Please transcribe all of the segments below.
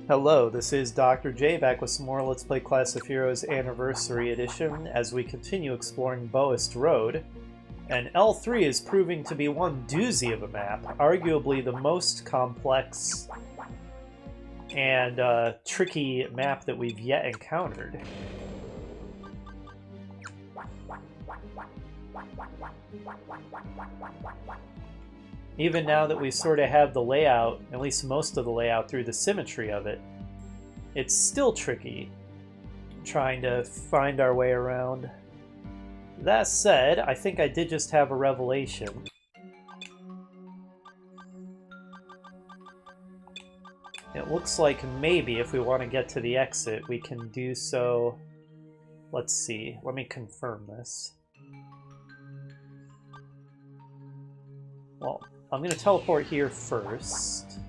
Hello, this is Dr. J back with some more Let's Play Class of Heroes Anniversary Edition as we continue exploring Boest Road. And L3 is proving to be one doozy of a map, arguably the most complex and tricky map that we've yet encountered. Even now that we sort of have the layout, at least most of the layout through the symmetry of it, it's still tricky trying to find our way around. That said, I think I did just have a revelation. It looks like maybe if we want to get to the exit, we can do so. Let's see. Let me confirm this. Well, I'm going to teleport here first.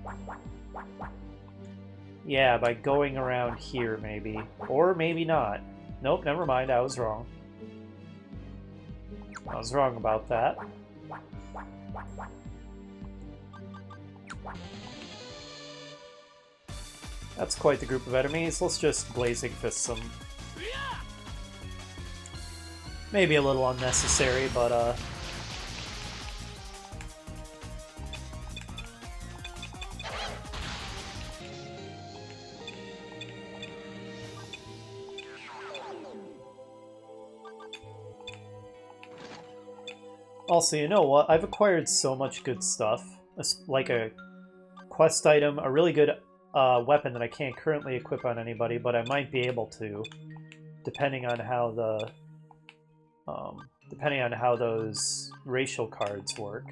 Yeah, by going around here, maybe. Or maybe not. Nope, never mind, I was wrong. I was wrong about that. That's quite the group of enemies. Let's just Blazing Fist them. Maybe a little unnecessary, but also, you know what? I've acquired so much good stuff. Like a quest item, a really good weapon that I can't currently equip on anybody, but I might be able to, depending on how the depending on how those racial cards work.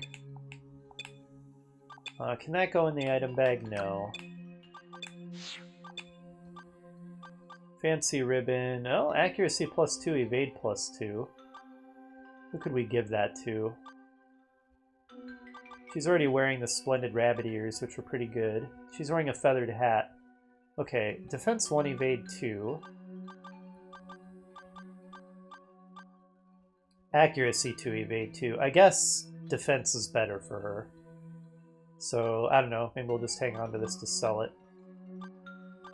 Can that go in the item bag? No. Fancy ribbon. Oh, accuracy +2, evade +2. Who could we give that to? She's already wearing the splendid rabbit ears, which were pretty good. She's wearing a feathered hat. Okay, defense 1, evade 2. Accuracy 2, evade 2. I guess defense is better for her. So, I don't know, maybe we'll just hang on to this to sell it.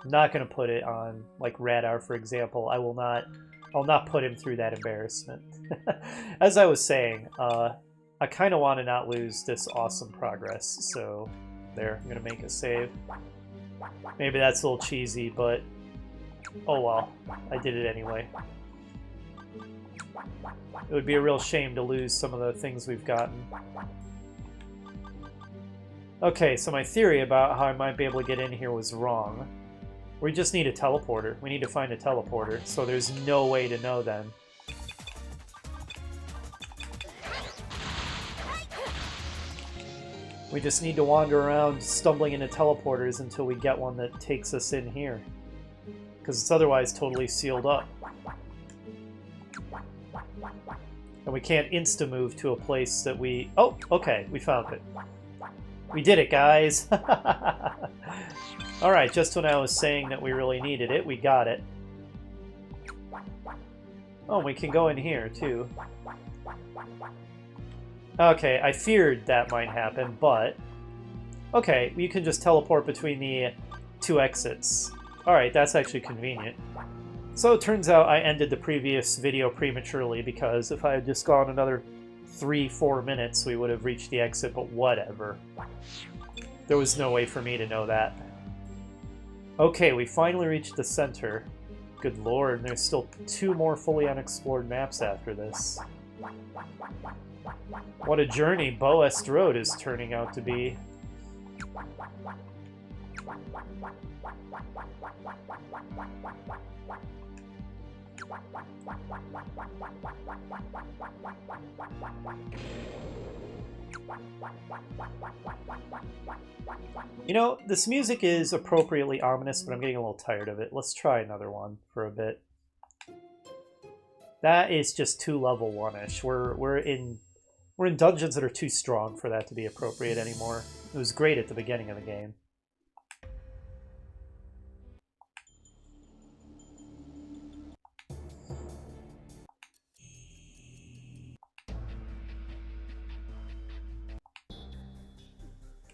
I'm not going to put it on, like, Radar, for example. I'll not put him through that embarrassment. As I was saying, I kind of want to not lose this awesome progress, so there, I'm going to make a save. Maybe that's a little cheesy, but oh well, I did it anyway. It would be a real shame to lose some of the things we've gotten. Okay, so my theory about how I might be able to get in here was wrong. We just need a teleporter. We need to find a teleporter, so there's no way to know then. We just need to wander around stumbling into teleporters until we get one that takes us in here. Because it's otherwise totally sealed up. And we can't insta-move to a place that we... Oh, okay, we found it. We did it, guys! Alright, just when I was saying that we really needed it, we got it. Oh, we can go in here, too. Okay, I feared that might happen, but... Okay, you can just teleport between the two exits. Alright, that's actually convenient. So it turns out I ended the previous video prematurely, because if I had just gone another 3-4 minutes, we would have reached the exit, but whatever. There was no way for me to know that. Okay, we finally reached the center. Good lord, and there's still 2 more fully unexplored maps after this. What a journey Boest Road is turning out to be. You know, this music is appropriately ominous, but I'm getting a little tired of it. Let's try another one for a bit. That is just too level 1-ish. We're in dungeons that are too strong for that to be appropriate anymore. It was great at the beginning of the game.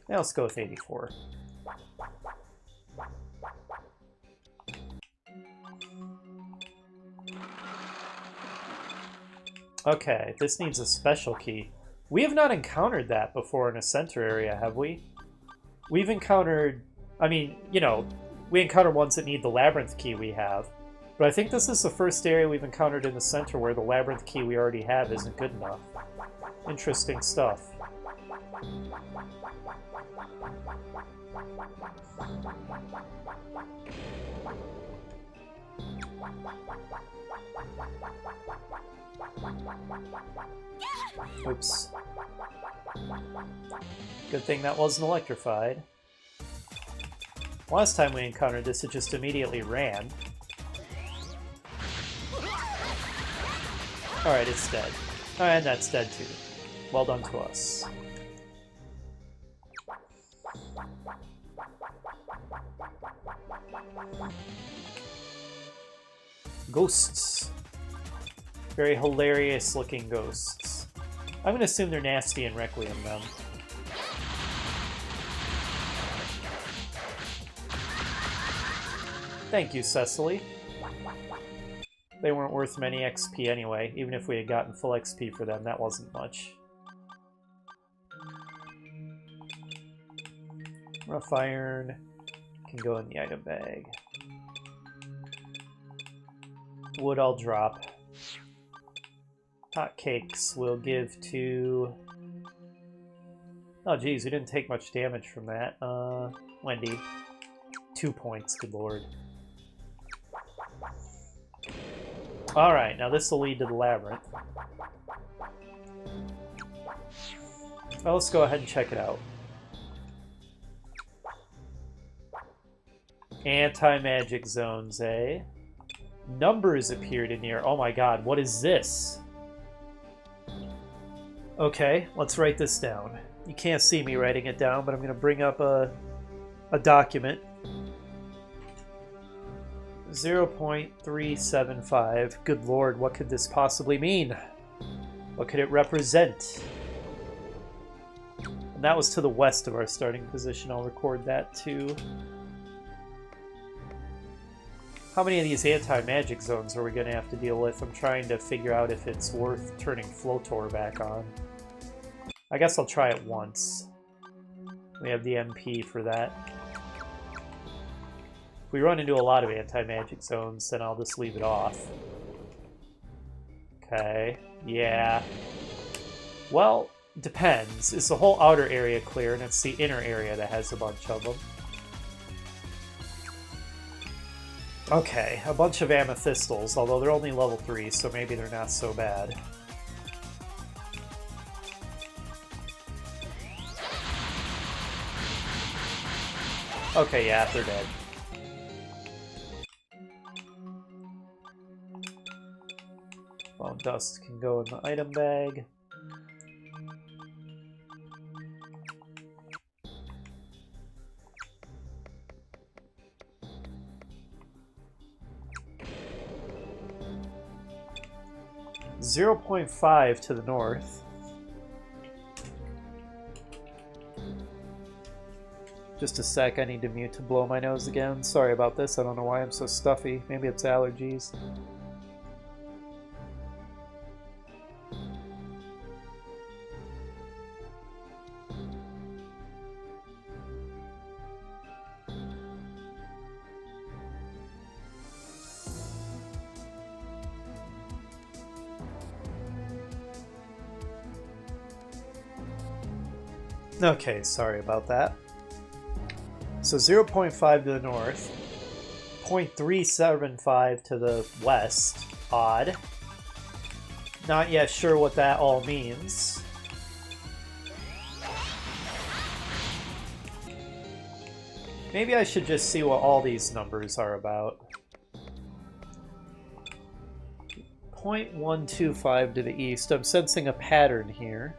Yeah, let's go with 84. Okay, this needs a special key. We have not encountered that before in a center area, have we? We've encountered... I mean, you know, we encounter ones that need the labyrinth key we have. But I think this is the first area we've encountered in the center where the labyrinth key we already have isn't good enough. Interesting stuff. Oops. Good thing that wasn't electrified. Last time we encountered this, it just immediately ran. Alright, it's dead. And that's dead too. Well done to us. Ghosts. Very hilarious looking ghosts. I'm gonna assume they're nasty and Requiem them. Thank you, Cecily. They weren't worth many XP anyway. Even if we had gotten full XP for them, that wasn't much. Rough iron can go in the item bag. Wood I'll drop. Hot cakes we'll give to... Oh geez, we didn't take much damage from that. Wendy. 2 points, good lord. Alright, now this will lead to the labyrinth. Well, let's go ahead and check it out. Anti-magic zones, eh? Numbers appeared in here. Oh my god, what is this? Okay, let's write this down. You can't see me writing it down, but I'm going to bring up a document. 0.375. Good lord, what could this possibly mean? What could it represent? And that was to the west of our starting position. I'll record that too. How many of these anti-magic zones are we going to have to deal with? I'm trying to figure out if it's worth turning Flotor back on. I guess I'll try it once. We have the MP for that. If we run into a lot of anti-magic zones, then I'll just leave it off. Okay, yeah. Well, depends. Is the whole outer area clear, and it's the inner area that has a bunch of them. Okay, a bunch of amethystals, although they're only level 3, so maybe they're not so bad. Okay, yeah, they're dead. Bone dust can go in the item bag. .5 to the north. Just a sec, I need to mute to blow my nose again. Sorry about this, I don't know why I'm so stuffy. Maybe it's allergies. Okay, sorry about that. So 0.5 to the north, 0.375 to the west. Odd. Not yet sure what that all means. Maybe I should just see what all these numbers are about. 0.125 to the east. I'm sensing a pattern here.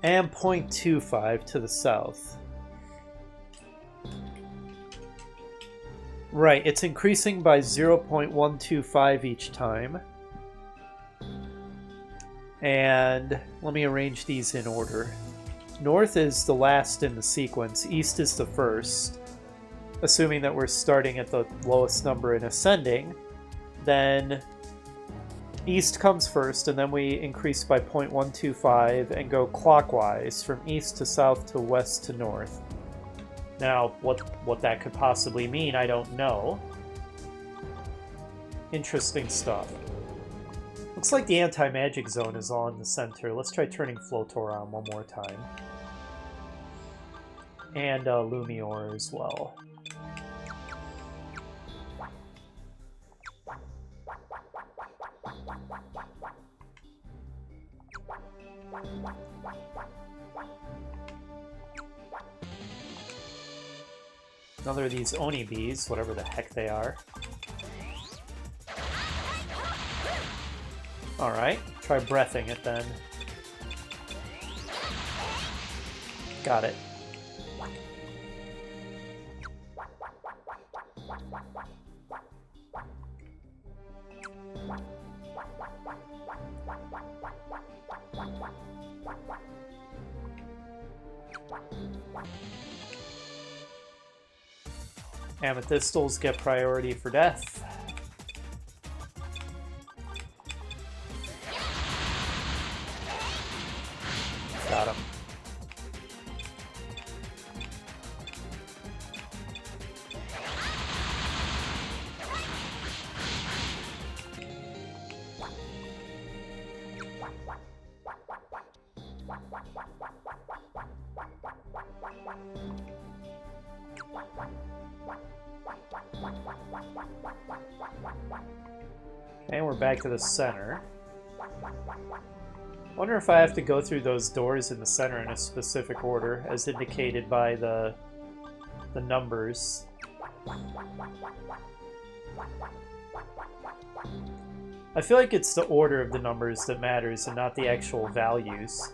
And 0.25 to the south. Right, it's increasing by 0.125 each time. And let me arrange these in order. North is the last in the sequence, east is the first. Assuming that we're starting at the lowest number and ascending, then east comes first, and then we increase by 0.125 and go clockwise from east to south to west to north. Now, what that could possibly mean, I don't know. Interesting stuff. Looks like the anti-magic zone is all in the center. Let's try turning Flotor on one more time. And Lumior as well. Another of these Oni bees, whatever the heck they are. Alright, try breathing it then. Got it. Amethystals get priority for death. Got him. And we're back to the center. Wonder if I have to go through those doors in the center in a specific order, as indicated by the numbers. I feel like it's the order of the numbers that matters and not the actual values.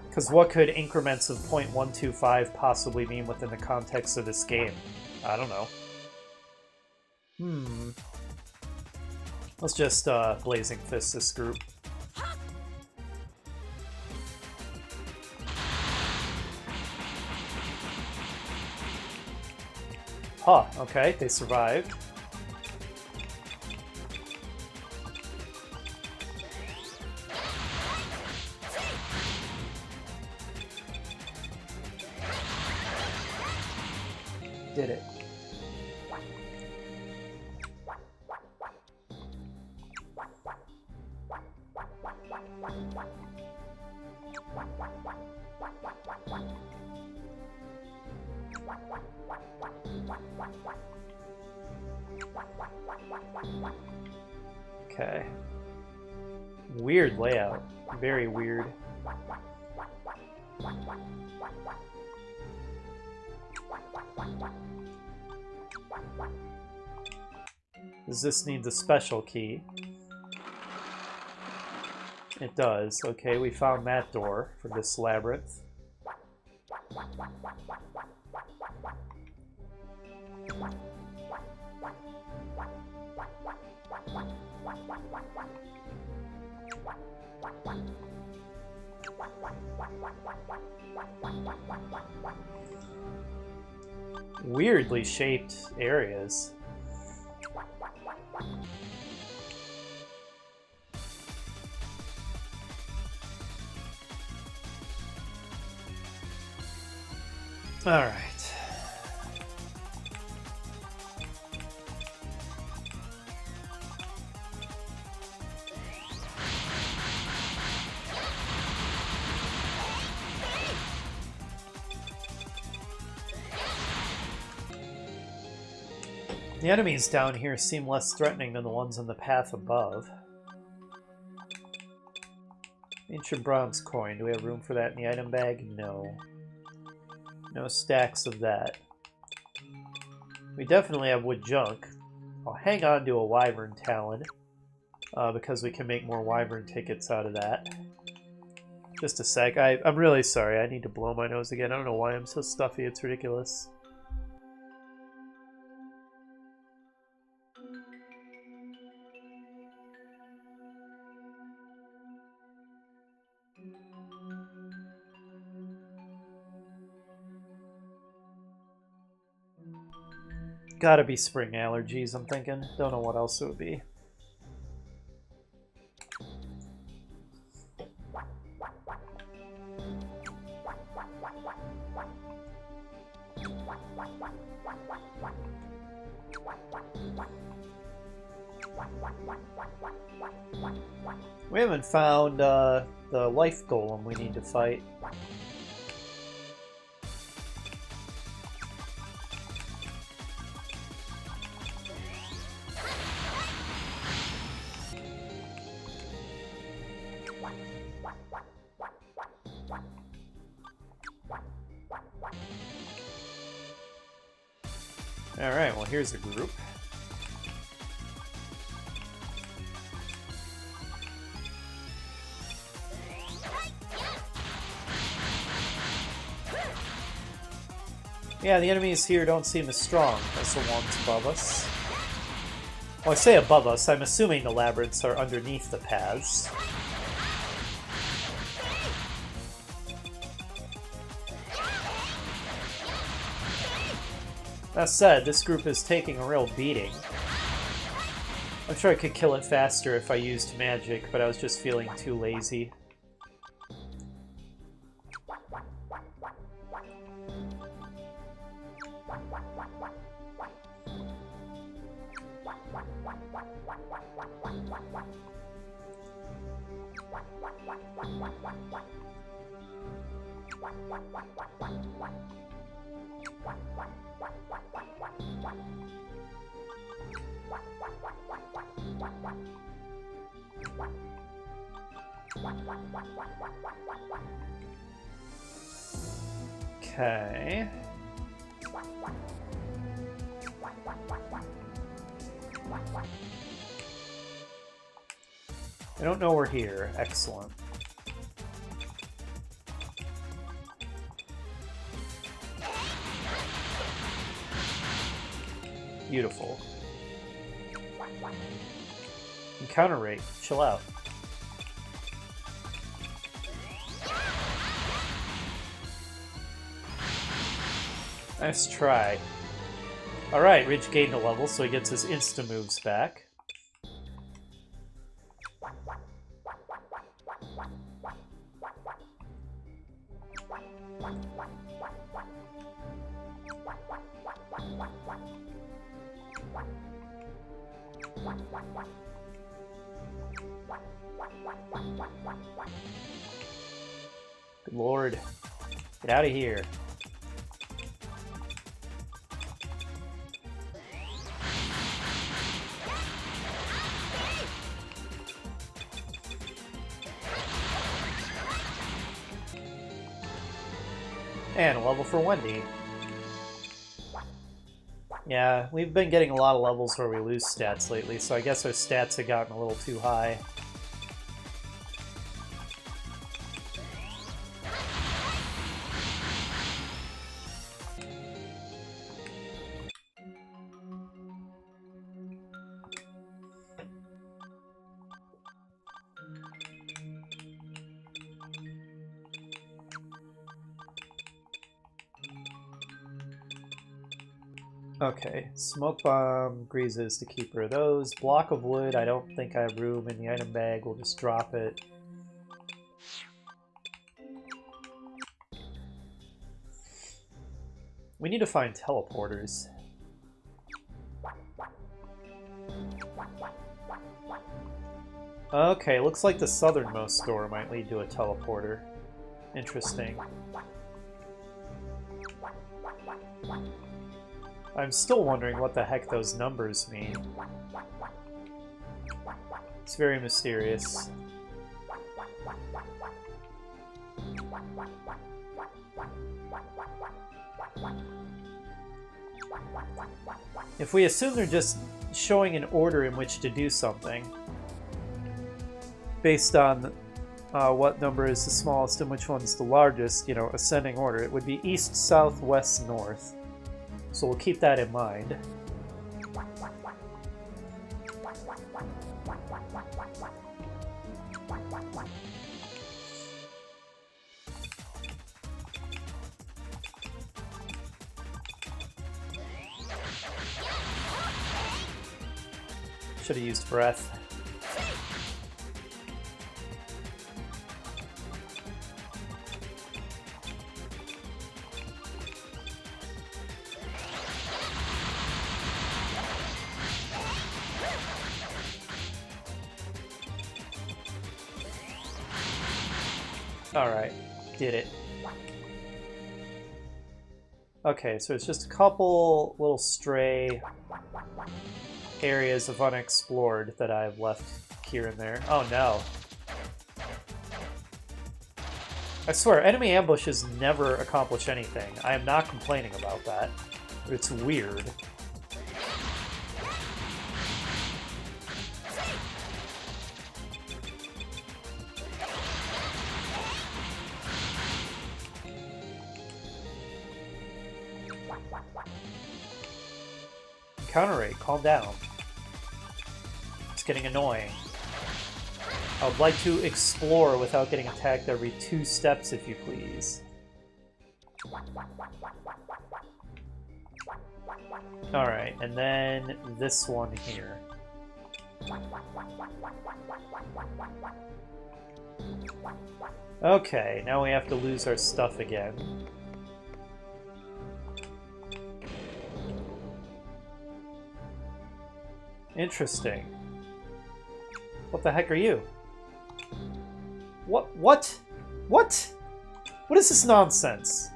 Because what could increments of 0.125 possibly mean within the context of this game? I don't know. Let's just Blazing Fist this group. Huh, okay, they survived. Did it. Okay. Weird layout. Very weird. Does this need the special key? It does. Okay, we found that door for this labyrinth. Weirdly shaped areas. All right. The enemies down here seem less threatening than the ones on the path above. Ancient bronze coin. Do we have room for that in the item bag? No. No stacks of that. We definitely have wood junk. I'll hang on to a wyvern talon because we can make more wyvern tickets out of that. Just a sec. I'm really sorry. I need to blow my nose again. I don't know why I'm so stuffy. It's ridiculous. Gotta be spring allergies, I'm thinking. Don't know what else it would be. We haven't found the life golem we need to fight. Alright, well here's a group. Yeah, the enemies here don't seem as strong as the ones above us. Well, I say above us, I'm assuming the labyrinths are underneath the paths. That said, this group is taking a real beating. I'm sure I could kill it faster if I used magic, but I was just feeling too lazy. Okay. I don't know we're here. Excellent. Beautiful. Encounter rate. Chill out. Nice try. Alright, Ridge gained a level, so he gets his insta-moves back. Good lord. Get out of here. And a level for Wendy. Yeah, we've been getting a lot of levels where we lose stats lately, so I guess our stats have gotten a little too high. Okay, smoke bomb, greases to keep rid of those. Block of wood, I don't think I have room in the item bag, we'll just drop it. We need to find teleporters. Okay, looks like the southernmost door might lead to a teleporter. Interesting. I'm still wondering what the heck those numbers mean. It's very mysterious. If we assume they're just showing an order in which to do something, based on what number is the smallest and which one's the largest, you know, ascending order, it would be east, south, west, north. So we'll keep that in mind. Should have used breath. Alright, did it. Okay, so it's just a couple little stray areas of unexplored that I've left here and there. Oh no. I swear, enemy ambushes never accomplish anything. I am not complaining about that. It's weird. Counter rate, calm down. It's getting annoying. I would like to explore without getting attacked every 2 steps, if you please. Alright, and then this one here. Okay, now we have to lose our stuff again. Interesting. What the heck are you? What? What? What? What is this nonsense?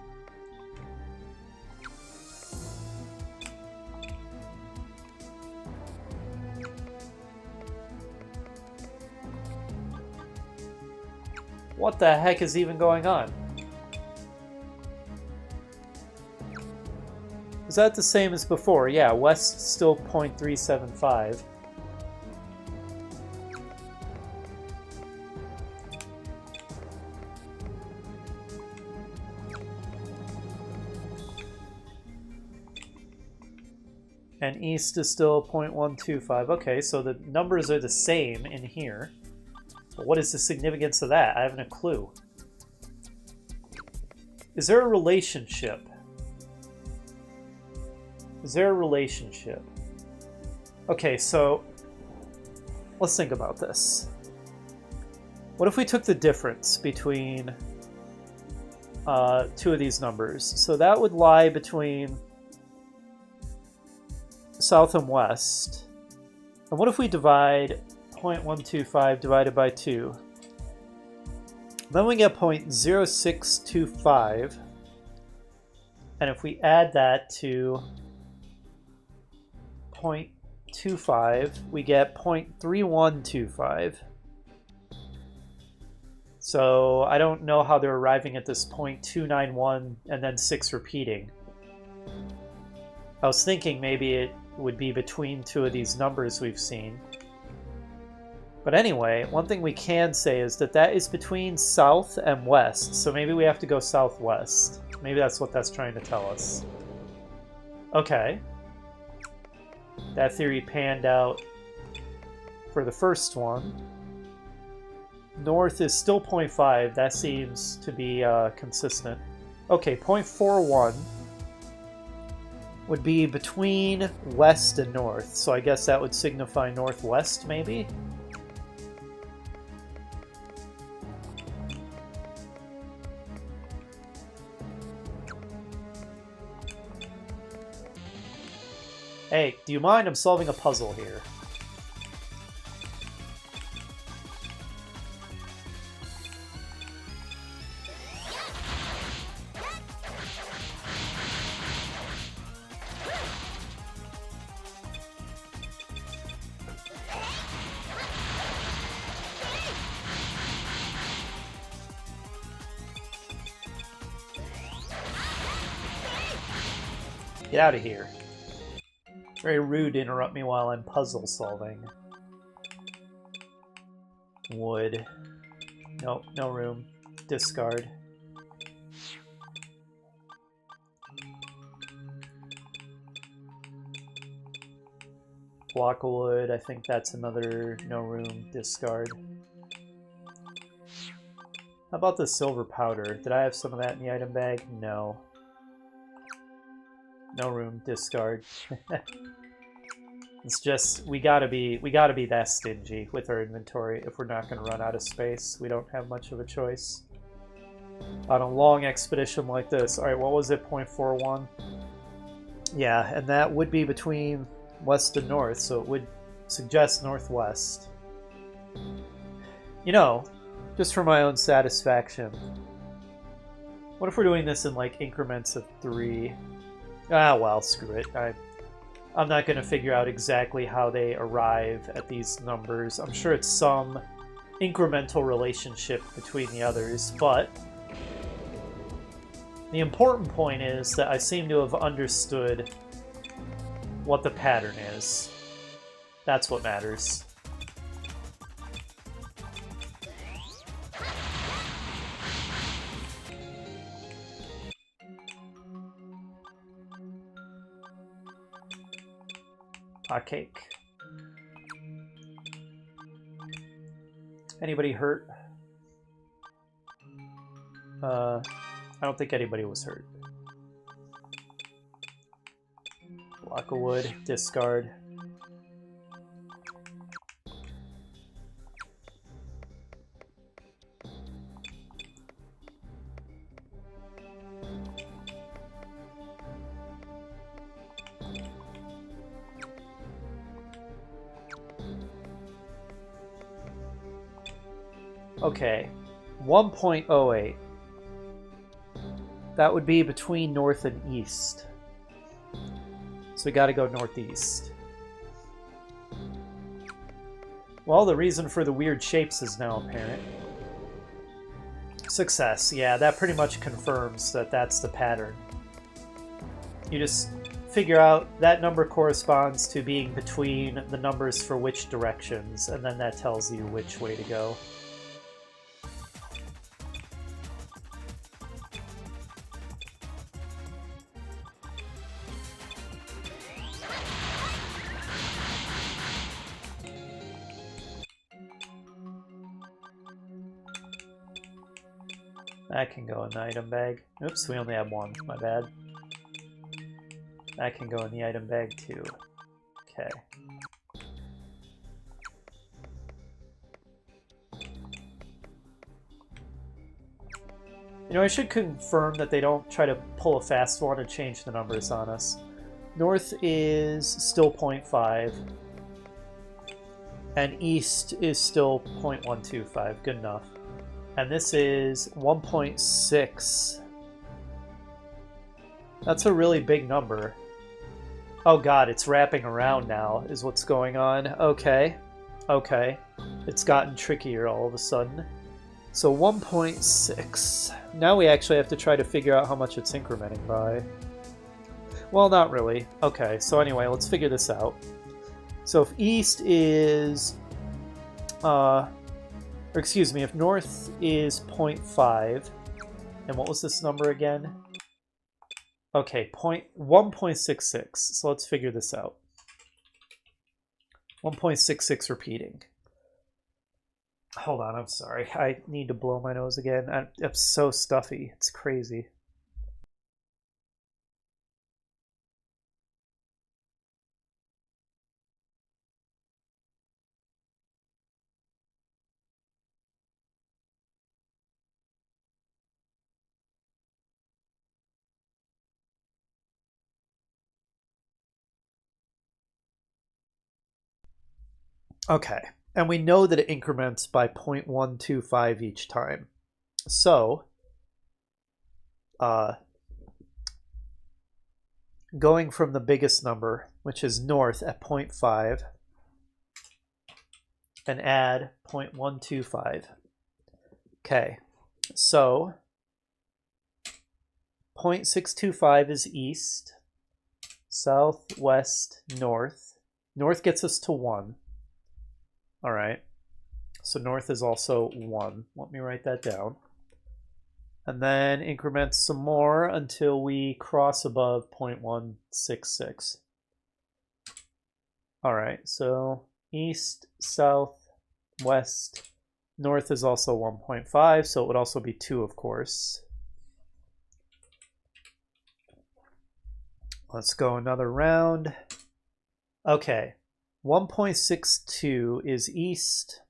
What the heck is even going on? Is that the same as before? Yeah, west still 0.375. And east is still 0.125. Okay, so the numbers are the same in here. But what is the significance of that? I haven't a clue. Is there a relationship? Is there a relationship? Okay, so let's think about this. What if we took the difference between 2 of these numbers? So that would lie between south and west. And what if we divide 0.125 divided by 2? Then we get 0.0625. And if we add that to 0.25, we get 0.3125. So I don't know how they're arriving at this 0.291 and then 6 repeating. I was thinking maybe it would be between 2 of these numbers we've seen. But anyway, one thing we can say is that that is between south and west, so maybe we have to go southwest. Maybe that's what that's trying to tell us. Okay. That theory panned out for the first one. North is still 0.5. That seems to be consistent. Okay, 0.41 would be between west and north. So I guess that would signify northwest, maybe? Hey, do you mind? I'm solving a puzzle here. Get out of here. Very rude to interrupt me while I'm puzzle solving. Wood. Nope, no room. Discard. Block of wood, I think that's another no room. Discard. How about the silver powder? Did I have some of that in the item bag? No. No room. Discard. It's just we gotta be that stingy with our inventory if we're not gonna run out of space. We don't have much of a choice. On a long expedition like this. Alright, what was it? 0.41? Yeah, and that would be between west and north, so it would suggest northwest. You know, just for my own satisfaction, what if we're doing this in like increments of 3? Ah, well, screw it. I'm not going to figure out exactly how they arrive at these numbers. I'm sure it's some incremental relationship between the others, but the important point is that I seem to have understood what the pattern is. That's what matters. Hot cake. Anybody hurt? I don't think anybody was hurt. Block of wood, discard. Okay, 1.08. That would be between north and east. So we gotta go northeast. Well, the reason for the weird shapes is now apparent. Success. Yeah, that pretty much confirms that that's the pattern. You just figure out that number corresponds to being between the numbers for which directions, and then that tells you which way to go. That can go in the item bag. Oops, we only have one. My bad. That can go in the item bag too. Okay. You know, I should confirm that they don't try to pull a fast one and change the numbers on us. North is still 0.5. And east is still 0.125. Good enough. And this is 1.6. That's a really big number. Oh god, it's wrapping around now, is what's going on. Okay. Okay. It's gotten trickier all of a sudden. So 1.6. Now we actually have to try to figure out how much it's incrementing by. Well, not really. Okay, so anyway, let's figure this out. So if east is... or excuse me, if north is 0.5, and what was this number again? Okay, 1.66. So let's figure this out. 1.66 repeating. Hold on, I'm sorry. I need to blow my nose again. I'm so stuffy. It's crazy. Okay, and we know that it increments by 0.125 each time. So, going from the biggest number, which is north at 0.5, and add 0.125. Okay, so 0.625 is east, south, west, north. North gets us to 1. All right, so north is also 1. Let me write that down. And then increment some more until we cross above 0.166. All right, so east, south, west, north is also 1.5, so it would also be 2, of course. Let's go another round. Okay, 1.62 is east.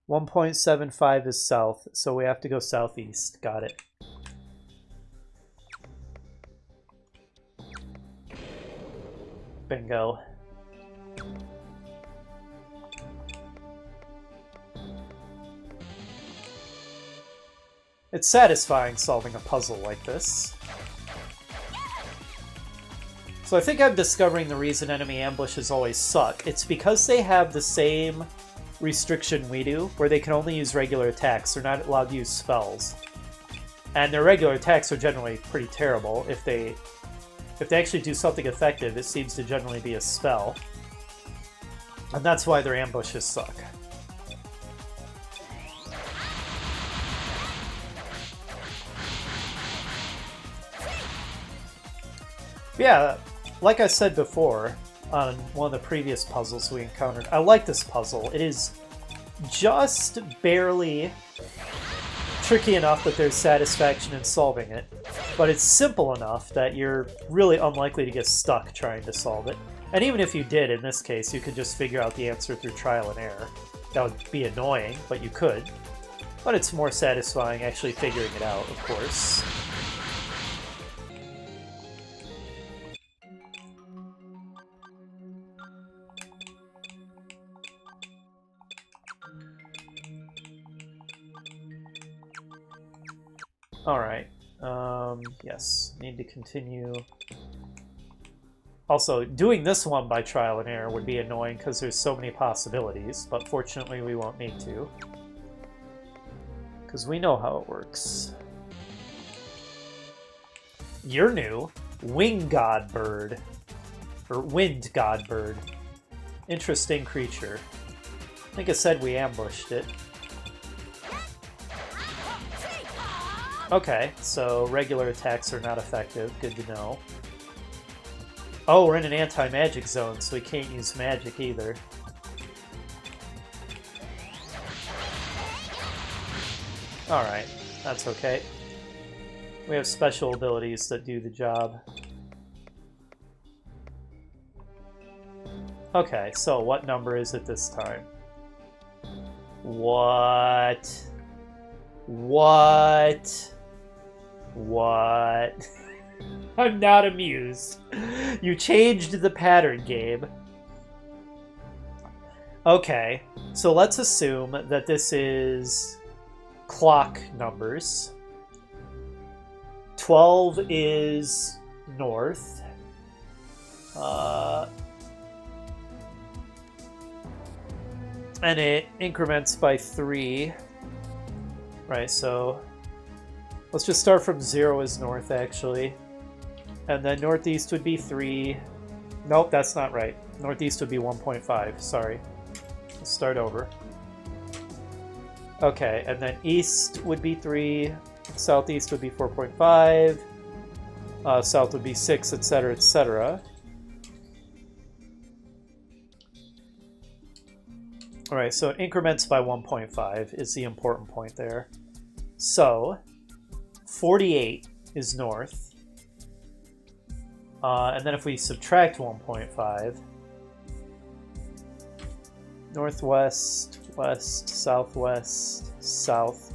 1.75 is south, so we have to go southeast. Got it. Bingo. It's satisfying solving a puzzle like this. So I think I'm discovering the reason enemy ambushes always suck. It's because they have the same restriction we do, where they can only use regular attacks. They're not allowed to use spells. And their regular attacks are generally pretty terrible. If they actually do something effective, it seems to generally be a spell. And that's why their ambushes suck. Yeah, like I said before, on one of the previous puzzles we encountered, I like this puzzle. It is just barely tricky enough that there's satisfaction in solving it, but it's simple enough that you're really unlikely to get stuck trying to solve it. And even if you did, in this case, you could just figure out the answer through trial and error. That would be annoying, but you could. But it's more satisfying actually figuring it out, of course. Alright, yes, need to continue. Also, doing this one by trial and error would be annoying because there's so many possibilities, but fortunately we won't need to. Because we know how it works. You're new. Wing God Bird. Or Wind God Bird. Interesting creature. I think I said we ambushed it. Okay, so regular attacks are not effective. Good to know. Oh, we're in an anti-magic zone, so we can't use magic either. Alright, that's okay. We have special abilities that do the job. Okay, so what number is it this time? What? What? What? I'm not amused. You changed the pattern, Gabe. Okay, so let's assume that this is clock numbers. 12 is north. And it increments by 3. Right, so let's just start from 0 is north, actually. And then northeast would be 3. Nope, that's not right. Northeast would be 1.5, sorry. Let's start over. Okay, and then east would be 3. Southeast would be 4.5. South would be 6, etc., etc. Alright, so it increments by 1.5 is the important point there. So, 48 is north. And then if we subtract 1.5, northwest, west, southwest, south,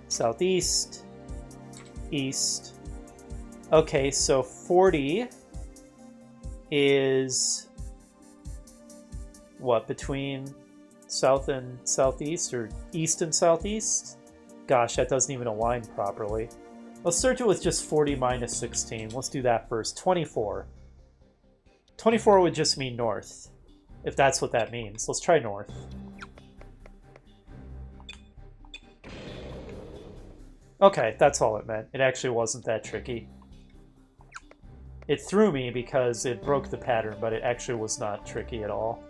southeast, east. Okay, so 40 is what, between south and southeast, or east and southeast? Gosh, that doesn't even align properly. Let's search it with just 40 minus 16. Let's do that first. 24. 24 would just mean north, if that's what that means. Let's try north. Okay, that's all it meant. It actually wasn't that tricky. It threw me because it broke the pattern, but it actually was not tricky at all.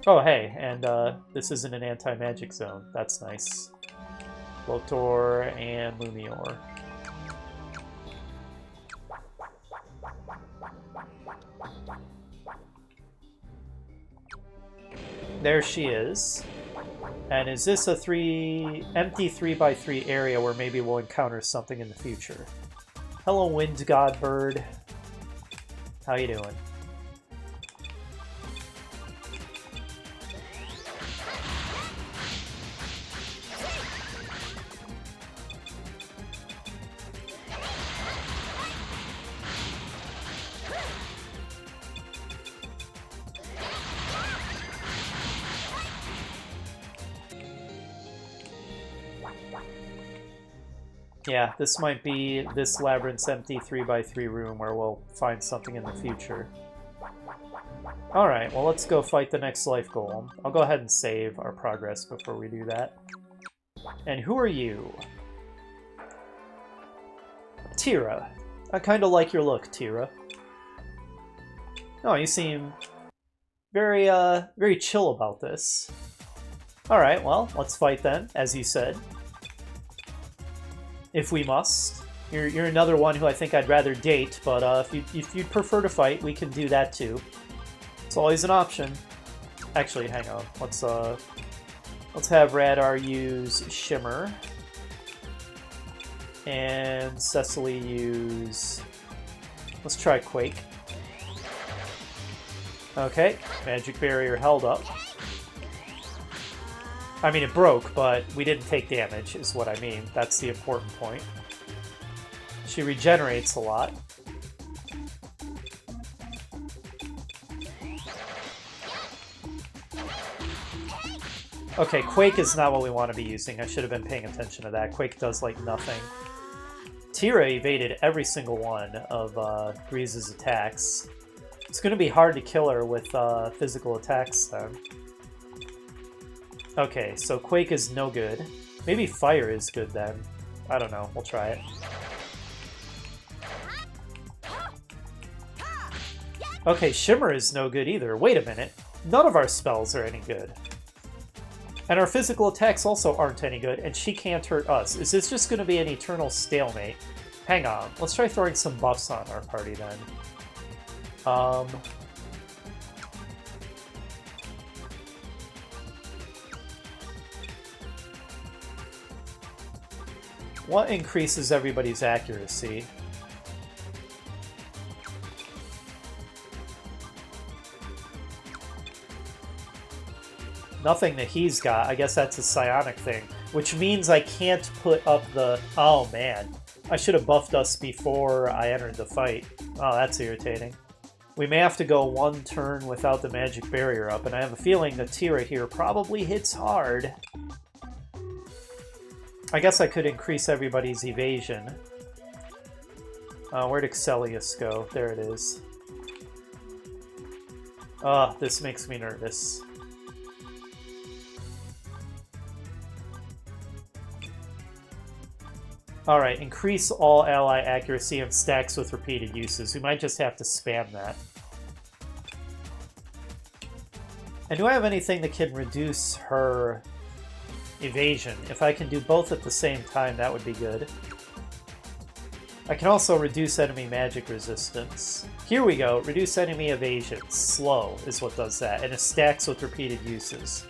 Oh, hey, and this isn't an anti-magic zone. That's nice. Lotor and Lumior. There she is. And is this a empty 3x3 area where maybe we'll encounter something in the future? Hello, Wind God Bird. How you doing? Yeah, this might be this labyrinth's empty 3x3 room where we'll find something in the future. Alright, well let's go fight the next life golem. I'll go ahead and save our progress before we do that. And who are you? Tira. I kind of like your look, Tira. Oh, you seem very, very chill about this. Alright, well, let's fight then, as you said. If we must. You're another one who I think I'd rather date, but if you'd prefer to fight, we can do that too. It's always an option. Actually, hang on. Let's have Radar use Shimmer. And Cecily use... Let's try Quake. Okay, Magic Barrier held up. I mean, it broke, but we didn't take damage, is what I mean. That's the important point. She regenerates a lot. Okay, Quake is not what we want to be using. I should have been paying attention to that. Quake does, like, nothing. Tira evaded every single one of Grease's attacks. It's going to be hard to kill her with physical attacks, then. Okay, so Quake is no good. Maybe Fire is good, then. I don't know. We'll try it. Okay, Shimmer is no good either. Wait a minute. None of our spells are any good. And our physical attacks also aren't any good, and she can't hurt us. Is this just going to be an eternal stalemate? Hang on. Let's try throwing some buffs on our party, then. What increases everybody's accuracy? Nothing that he's got. I guess that's a psionic thing. Which means I can't put up the... Oh, man. I should have buffed us before I entered the fight. Oh, that's irritating. We may have to go one turn without the magic barrier up, and I have a feeling that Tira here probably hits hard. I guess I could increase everybody's evasion. Where'd Excelius go? There it is. This makes me nervous. Alright, increase all ally accuracy and stacks with repeated uses. We might just have to spam that. And do I have anything that can reduce her evasion? If I can do both at the same time, that would be good. I can also reduce enemy magic resistance. Here we go. Reduce enemy evasion. Slow is what does that. And it stacks with repeated uses.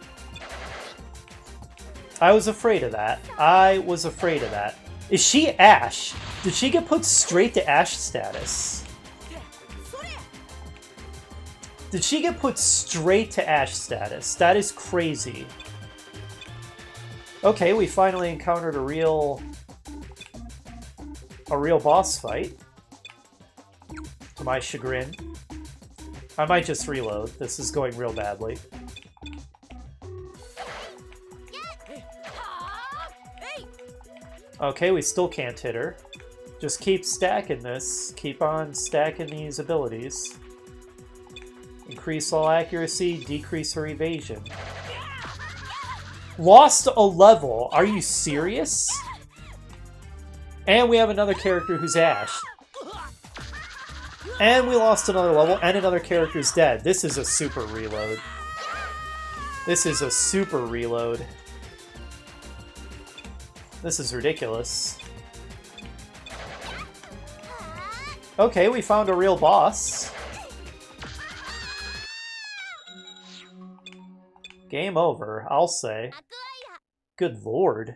I was afraid of that. I was afraid of that. Is she Ash? Did she get put straight to Ash status? Did she get put straight to Ash status? That is crazy. Okay, we finally encountered a real boss fight. To my chagrin. I might just reload. This is going real badly. Okay, we still can't hit her. Just keep stacking this. Keep on stacking these abilities. Increase all accuracy, decrease her evasion. Lost a level. Are you serious? And we have another character who's Ash. And we lost another level, and another character's dead. This is a super reload. This is a super reload. This is ridiculous. Okay, we found a real boss. Game over, I'll say. Good lord.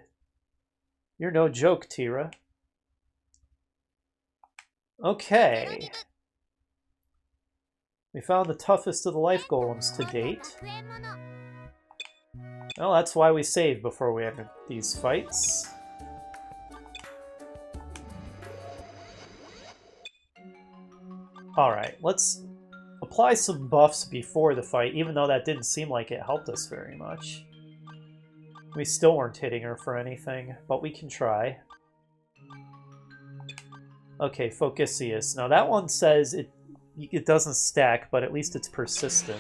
You're no joke, Tira. Okay. We found the toughest of the life golems to date. Well, that's why we save before we enter these fights. Alright, let's apply some buffs before the fight, even though that didn't seem like it helped us very much. We still weren't hitting her for anything, but we can try. Okay, Focuscius. Now that one says it doesn't stack, but at least it's persistent.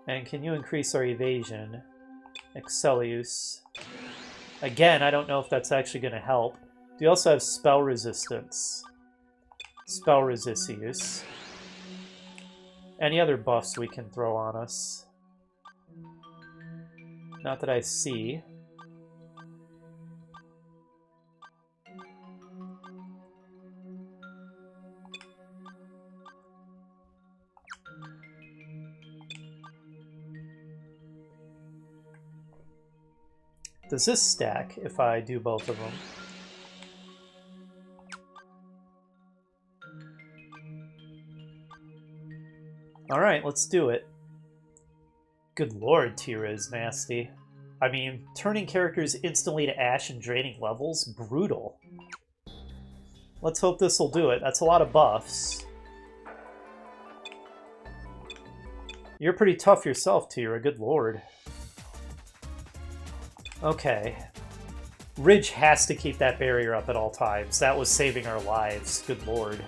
And can you increase our evasion? Excelius. Again, I don't know if that's actually going to help. We also have spell resistance. Spell Resistance. Any other buffs we can throw on us? Not that I see. Does this stack if I do both of them? Alright, let's do it. Good lord, Tira is nasty. I mean, turning characters instantly to ash and draining levels? Brutal. Let's hope this will do it. That's a lot of buffs. You're pretty tough yourself, Tira. Good lord. Okay. Ridge has to keep that barrier up at all times. That was saving our lives. Good lord.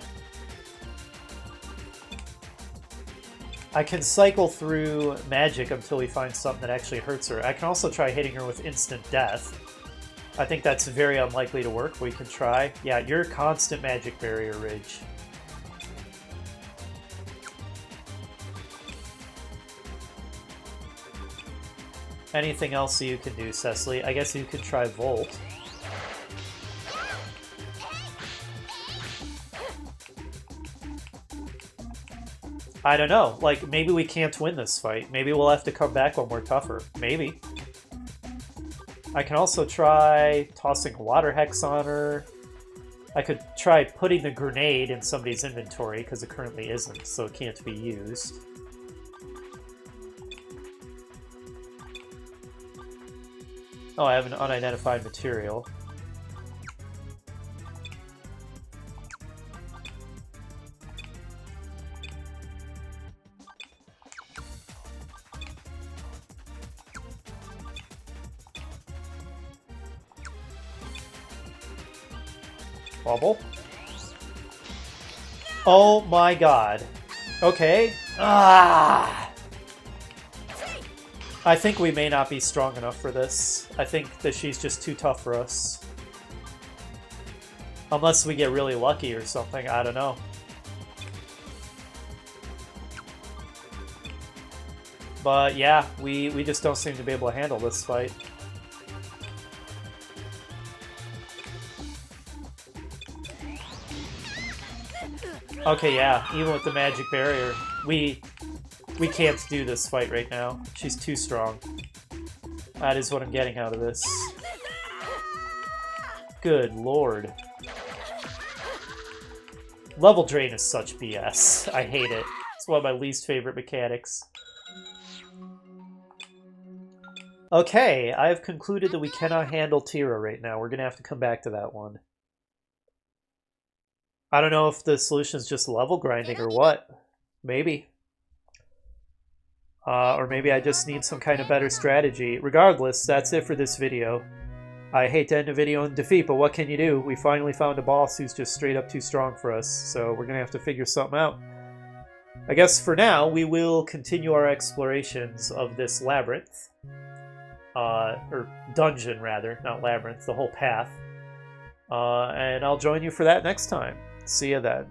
I can cycle through magic until we find something that actually hurts her. I can also try hitting her with instant death. I think that's very unlikely to work. We can try. Yeah, you're constant magic barrier, Ridge. Anything else you can do, Cecily? I guess you could try Volt. I don't know. Like, maybe we can't win this fight. Maybe we'll have to come back when we're tougher. Maybe. I can also try tossing a Water Hex on her. I could try putting the grenade in somebody's inventory, because it currently isn't, so it can't be used. Oh, I have an unidentified material. Bubble. Oh my god. Okay. Ah! I think we may not be strong enough for this. I think that she's just too tough for us. Unless we get really lucky or something, I don't know. But yeah, we just don't seem to be able to handle this fight. Okay, yeah, even with the magic barrier, we can't do this fight right now. She's too strong. That is what I'm getting out of this. Good lord. Level drain is such BS. I hate it. It's one of my least favorite mechanics. Okay, I have concluded that we cannot handle Tira right now. We're going to have to come back to that one. I don't know if the solution is just level grinding or what. Maybe. Or maybe I just need some kind of better strategy. Regardless, that's it for this video. I hate to end a video in defeat, but what can you do? We finally found a boss who's just straight up too strong for us, so we're gonna have to figure something out. I guess for now, we will continue our explorations of this labyrinth. Or dungeon, rather, not labyrinth, the whole path. And I'll join you for that next time. See you then.